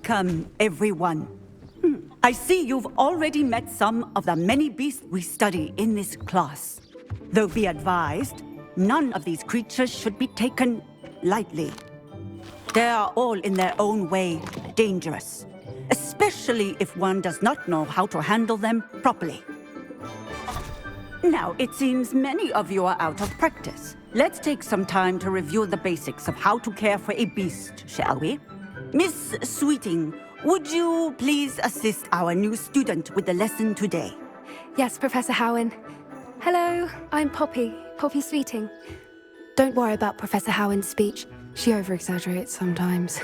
Welcome, everyone. I see you've already met some of the many beasts we study in this class. Though be advised, none of these creatures should be taken lightly. They are all in their own way dangerous, especially if one does not know how to handle them properly. Now, it seems many of you are out of practice. Let's take some time to review the basics of how to care for a beast, shall we? Miss Sweeting, would you please assist our new student with the lesson today? Yes, Professor Howen. Hello, I'm Poppy Sweeting. Don't worry about Professor Howen's speech. She over-exaggerates sometimes.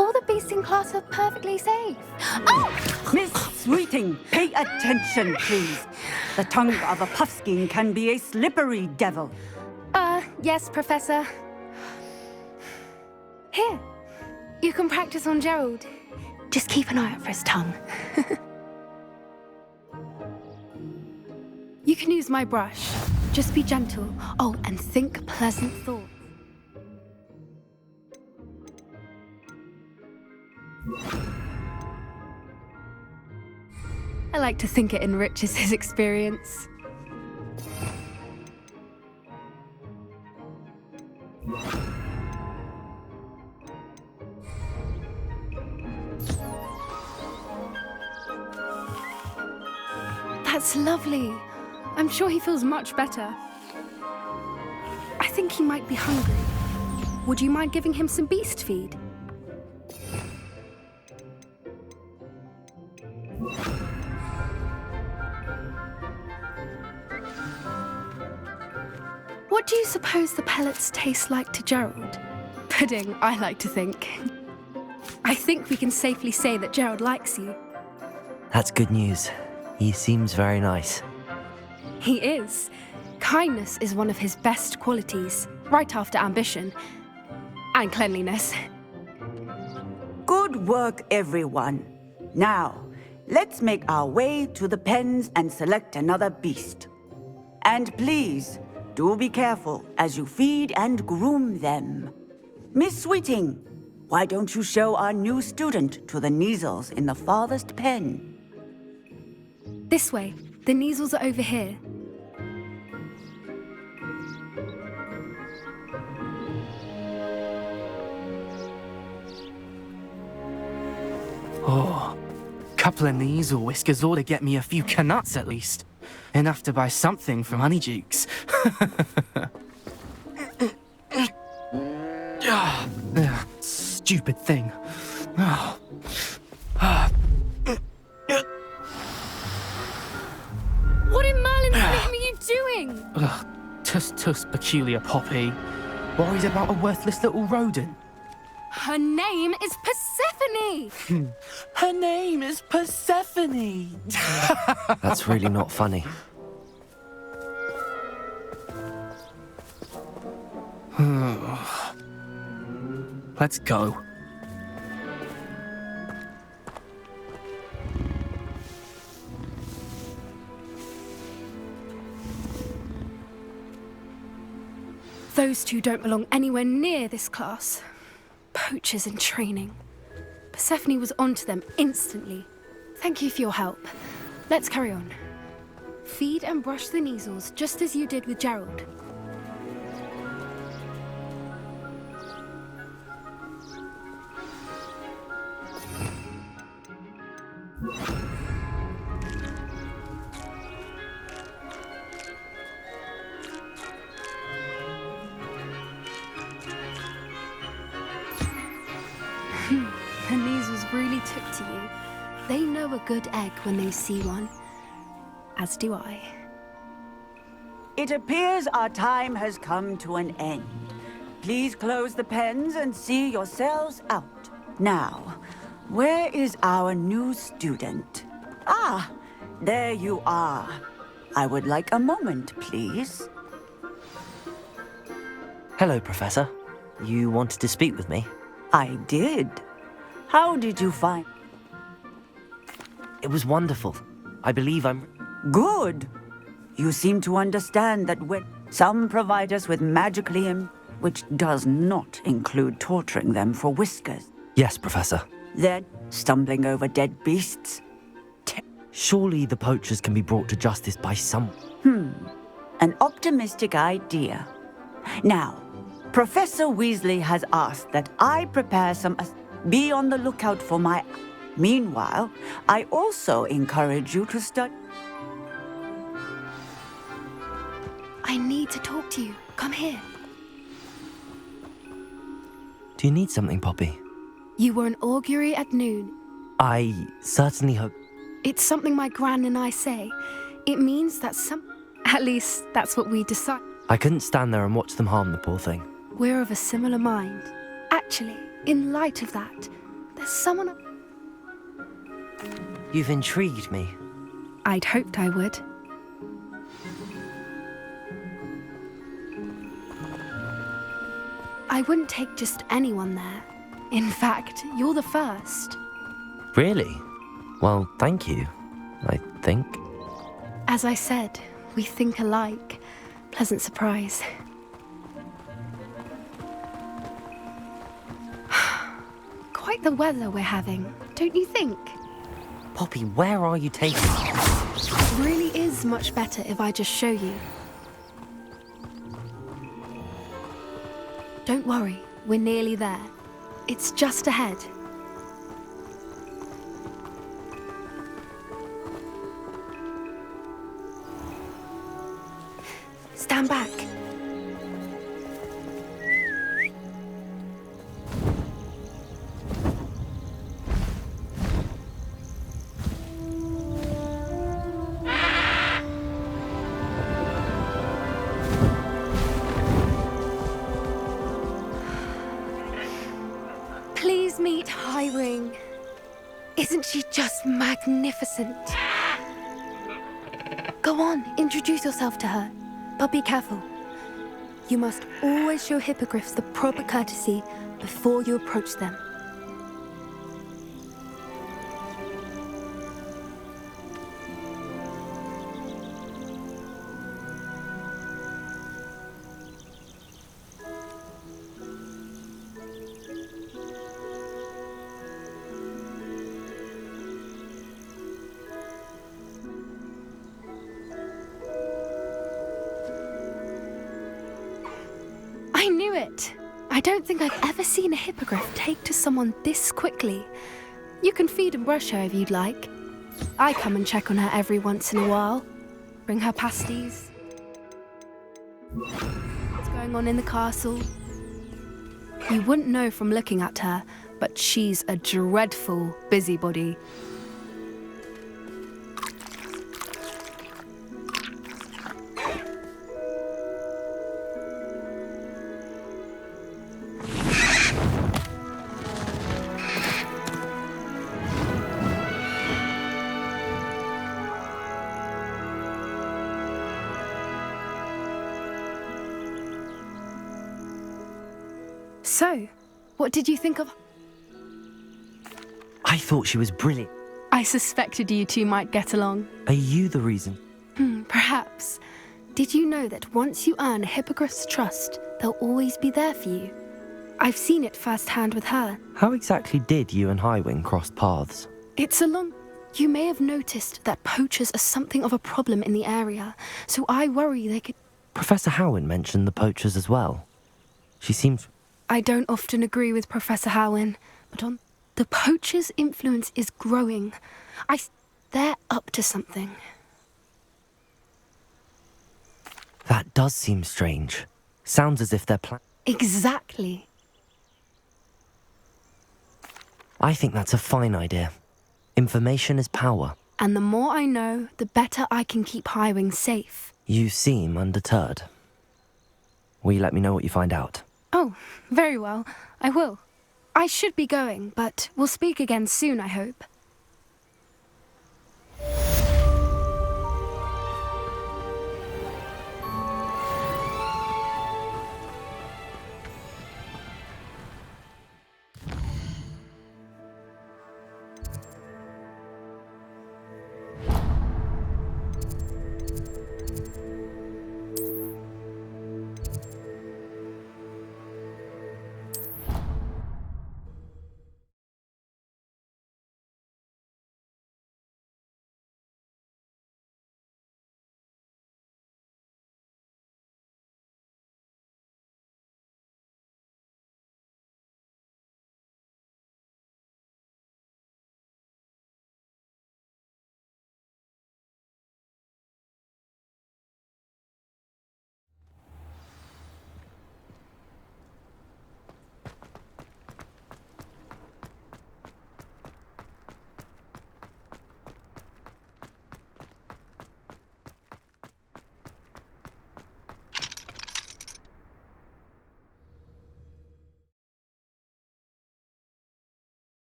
All the beasts in class are perfectly safe. Oh! Miss Sweeting, pay attention, please. The tongue of a puffskein can be a slippery devil. Yes, Professor. Here, you can practice on Gerald. Just keep an eye out for his tongue. You can use my brush. Just be gentle. Oh, and think pleasant thoughts. I like to think it enriches his experience. That's lovely. I'm sure he feels much better. I think he might be hungry. Would you mind giving him some beast feed? What do you suppose the pellets taste like to Gerald? Pudding, I like to think. I think we can safely say that Gerald likes you. That's good news. He seems very nice. He is. Kindness is one of his best qualities, right after ambition and cleanliness. Good work, everyone. Now, let's make our way to the pens and select another beast. And please, do be careful as you feed and groom them. Miss Sweeting, why don't you show our new student to the Neasels in the farthest pen? This way. The Neasels are over here. Oh, couple of Neasel whiskers ought to get me a few canuts at least. Enough to buy something from Honeydukes. Stupid thing. What in Merlin's name are you doing? Tuss, peculiar Poppy. Worried about a worthless little rodent. Her name is Persephone! Her name is Persephone! That's really not funny. Let's go. Those two don't belong anywhere near this class. Poachers in training. Persephone was onto them instantly. Thank you for your help. Let's carry on. Feed and brush the Neasels just as you did with Gerald. The Neasels really took to you. They know a good egg when they see one. As do I. It appears our time has come to an end. Please close the pens and see yourselves out. Now, where is our new student? Ah, there you are. I would like a moment, please. Hello, Professor. You wanted to speak with me? I did. How did you find... It was wonderful. I believe I'm... Good. You seem to understand that when some provide us with magic liam, which does not include torturing them for whiskers. Yes, Professor. then stumbling over dead beasts. Surely the poachers can be brought to justice by some... An optimistic idea. Now, Professor Weasley has asked that I prepare some... Be on the lookout for my... Meanwhile, I also encourage you to study... I need to talk to you. Come here. Do you need something, Poppy? You were an augury at noon. I certainly hope... It's something my gran and I say. It means that At least, that's what we decide. I couldn't stand there and watch them harm the poor thing. We're of a similar mind. Actually, in light of that, there's someone... You've intrigued me. I'd hoped I would. I wouldn't take just anyone there. In fact, you're the first. Really? Well, thank you, I think. As I said, we think alike. Pleasant surprise. Quite the weather we're having, don't you think? Poppy, where are you taking me? It really is much better if I just show you. Don't worry, we're nearly there. It's just ahead. Stand back. Please meet Highwing. Isn't she just magnificent? Go on, introduce yourself to her. But be careful. You must always show hippogriffs the proper courtesy before you approach them. I knew it! I don't think I've ever seen a hippogriff take to someone this quickly. You can feed and brush her if you'd like. I come and check on her every once in a while. Bring her pasties. What's going on in the castle? You wouldn't know from looking at her, but she's a dreadful busybody. So, what did you think of... I thought she was brilliant. I suspected you two might get along. Are you the reason? Perhaps. Did you know that once you earn a hippogriff's trust, they'll always be there for you? I've seen it firsthand with her. How exactly did you and Highwing cross paths? It's a long... You may have noticed that poachers are something of a problem in the area, so I worry they could... Professor Howin mentioned the poachers as well. She seems... I don't often agree with Professor Howin, but on... The poachers' influence is growing. They're up to something. That does seem strange. Sounds as if they're Exactly. I think that's a fine idea. Information is power. And the more I know, the better I can keep Highwing safe. You seem undeterred. Will you let me know what you find out? Oh, very well. I will. I should be going, but we'll speak again soon, I hope.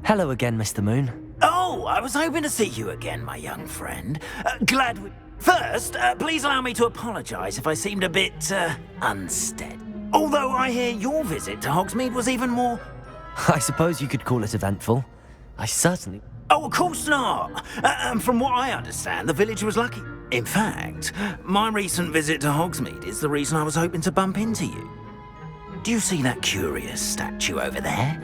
Hello again, Mr. Moon. Oh, I was hoping to see you again, my young friend. Glad we... First, please allow me to apologise if I seemed a bit, unsteady. Although I hear your visit to Hogsmeade was even more... I suppose you could call it eventful. I certainly... Oh, of course not. From what I understand, the village was lucky. In fact, my recent visit to Hogsmeade is the reason I was hoping to bump into you. Do you see that curious statue over there?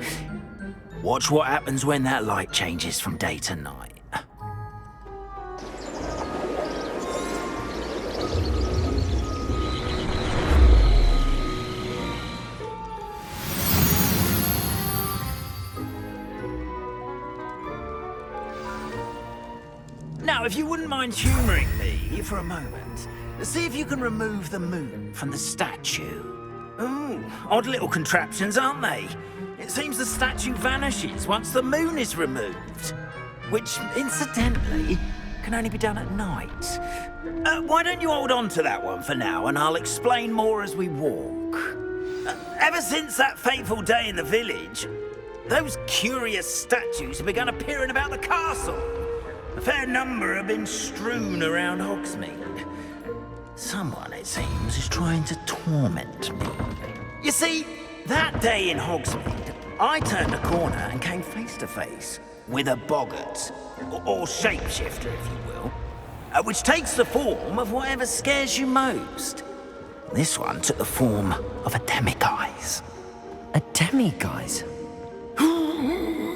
Watch what happens when that light changes from day to night. Now, if you wouldn't mind humouring me for a moment, see if you can remove the moon from the statue. Ooh, odd little contraptions, aren't they? It seems the statue vanishes once the moon is removed. Which, incidentally, can only be done at night. Why don't you hold on to that one for now, and I'll explain more as we walk. Ever since that fateful day in the village, those curious statues have begun appearing about the castle. A fair number have been strewn around Hogsmeade. Someone, it seems, is trying to torment me. You see, that day in Hogsmeade, I turned a corner and came face to face with a boggart, or shapeshifter, if you will, which takes the form of whatever scares you most. This one took the form of a demiguise. A demiguise?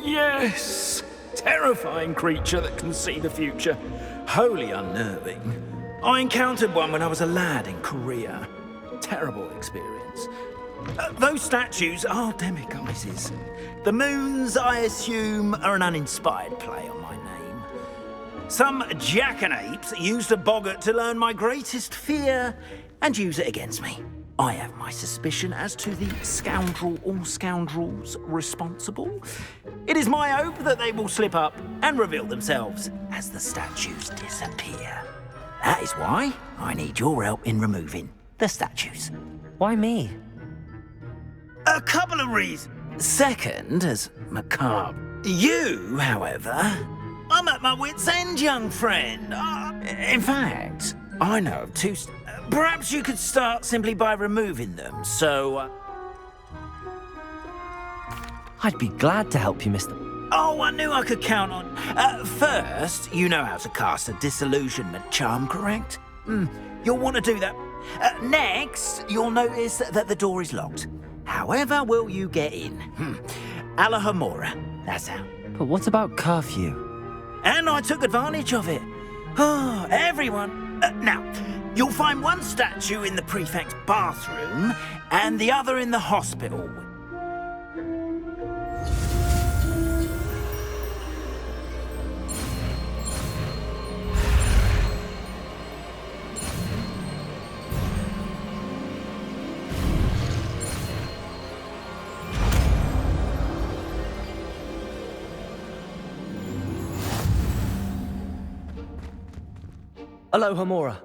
Yes! Terrifying creature that can see the future. Wholly unnerving. I encountered one when I was a lad in Korea. Terrible experience. Those statues are demiguises. The moons, I assume, are an uninspired play on my name. Some jackanapes used a boggart to learn my greatest fear and use it against me. I have my suspicion as to the scoundrel or scoundrels responsible. It is my hope that they will slip up and reveal themselves as the statues disappear. That is why I need your help in removing the statues. Why me? A couple of reasons. Second, as macabre. You, however, I'm at my wit's end, young friend. In fact, I know of two... Perhaps you could start simply by removing them, so... I'd be glad to help you, Mr. Oh, I knew I could count on... First, you know how to cast a disillusionment charm, correct? You'll want to do that. Next, you'll notice that the door is locked. However will you get in? Alahomora, that's how. But what about curfew? And I took advantage of it. Oh, everyone. Now, you'll find one statue in the prefect's bathroom and the other in the hospital. Aloha, Mora.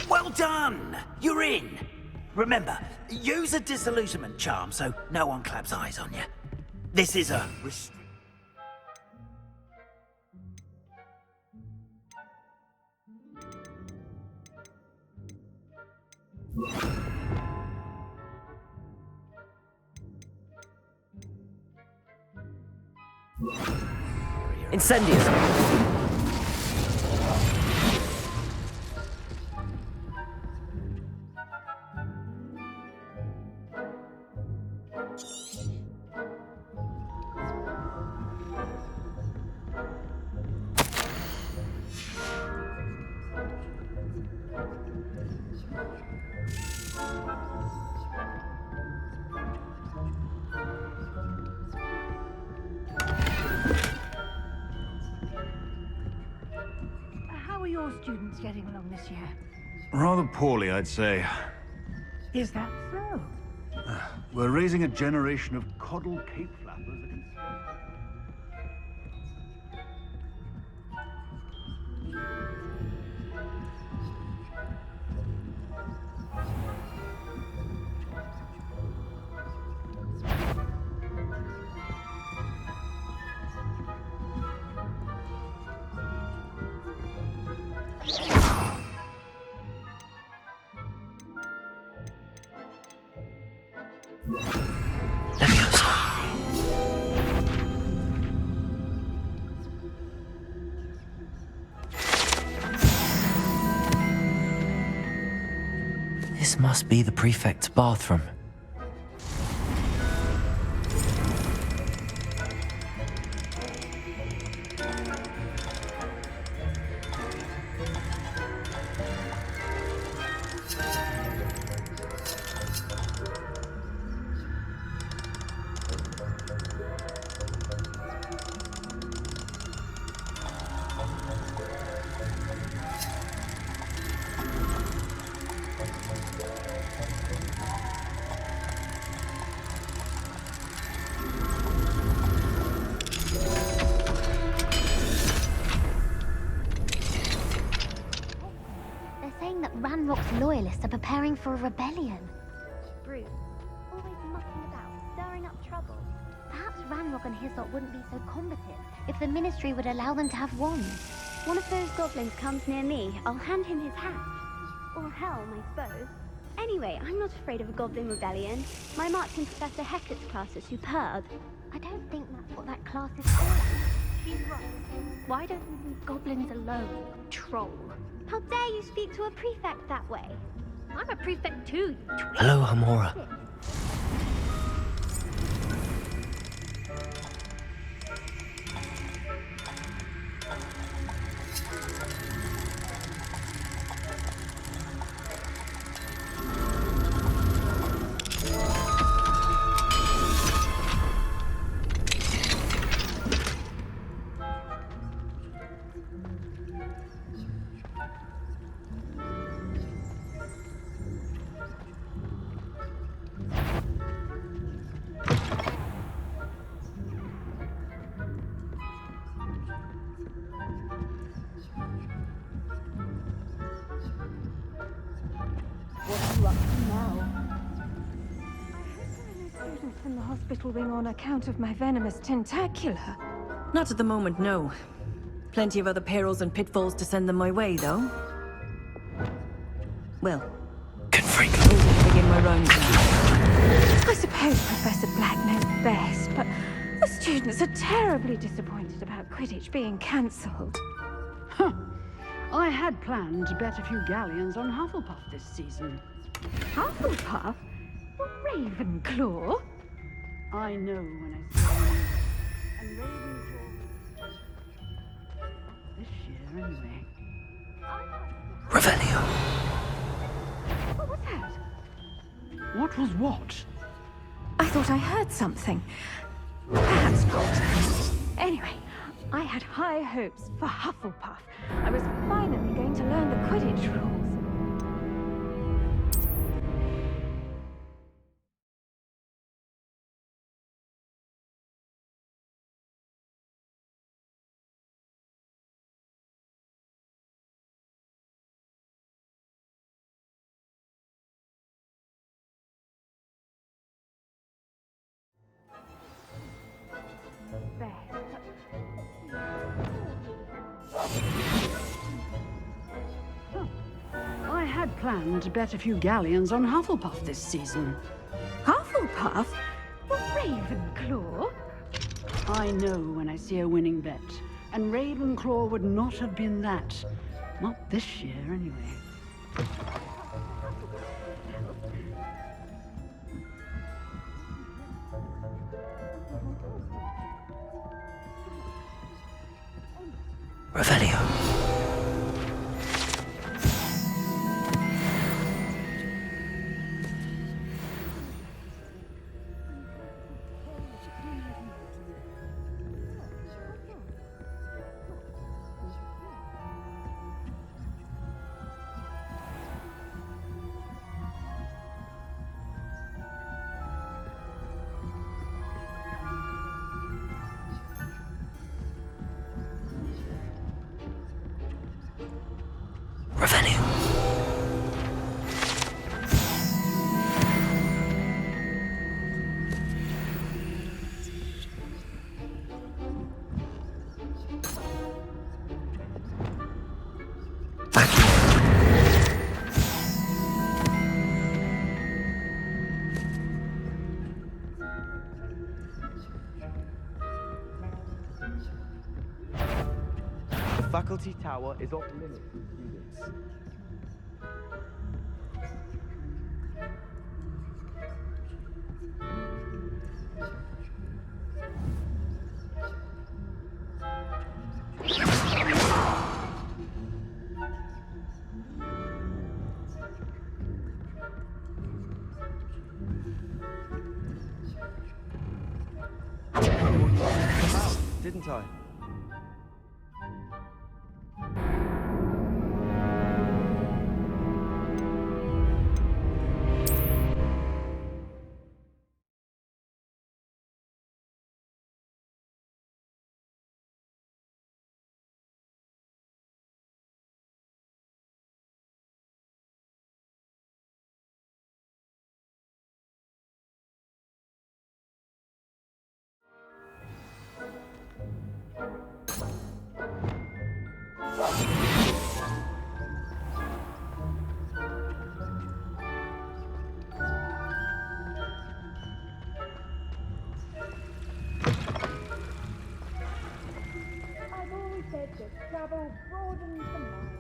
Well done! You're in. Remember, use a disillusionment charm so no one claps eyes on you. This is a... Incendious! How are your students getting along this year? Rather poorly, I'd say. Is that so? We're raising a generation of coddled cape flappers that can... This must be the prefect's bathroom. Ranrock's loyalists are preparing for a rebellion. Brute, always mucking about, stirring up trouble. Perhaps Ranrock and his lot wouldn't be so combative if the Ministry would allow them to have wands. One of those goblins comes near me, I'll hand him his hat. Or helm, I suppose. Anyway, I'm not afraid of a goblin rebellion. My Marching Professor Hector's class is superb. I don't think that's what that class is for. She's right. Why don't we leave goblins alone, troll? How dare you speak to a prefect that way? I'm a prefect too, you twit. Hello, Hamora. From the hospital wing on account of my venomous tentacular. Not at the moment, no. Plenty of other perils and pitfalls to send them my way, though. Well, to begin my rounds now. I suppose Professor Black knows best, but the students are terribly disappointed about Quidditch being cancelled. Huh. I had planned to bet a few galleons on Hufflepuff this season. Hufflepuff? Ravenclaw? I know when I see a and Ravenclaw this year anyway. Revelio. What was that? What was what? I thought I heard something. Perhaps not. Anyway, I had high hopes for Hufflepuff. I was finally going to learn the Quidditch rules. I had planned to bet a few galleons on Hufflepuff this season. Hufflepuff? Ravenclaw? I know when I see a winning bet, and Ravenclaw would not have been that. Not this year, anyway. Revelio. faculty tower is off limits to students. Didn't I? I've always said that travel broadens the mind.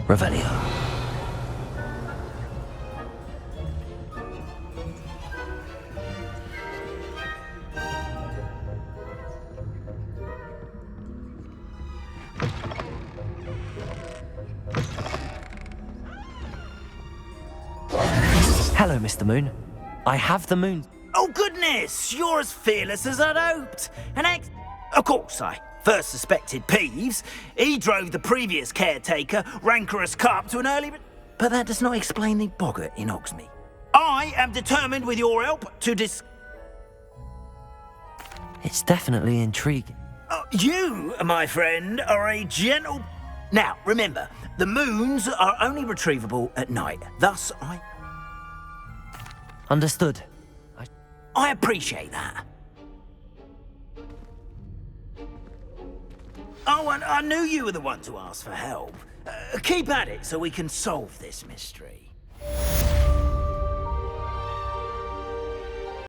Revelio. Hello, Mr. Moon. I have the moon. Oh, goodness! You're as fearless as I'd hoped. Of course, I first suspected Peeves. He drove the previous caretaker, Rancorous Cup, to an early... But that does not explain the boggart in Hogsmeade. I am determined, with your help, to It's definitely intriguing. You, my friend, are a gentle... Now, remember, the moons are only retrievable at night. Thus, Understood. I appreciate that. Oh, and I knew you were the one to ask for help. Keep at it so we can solve this mystery.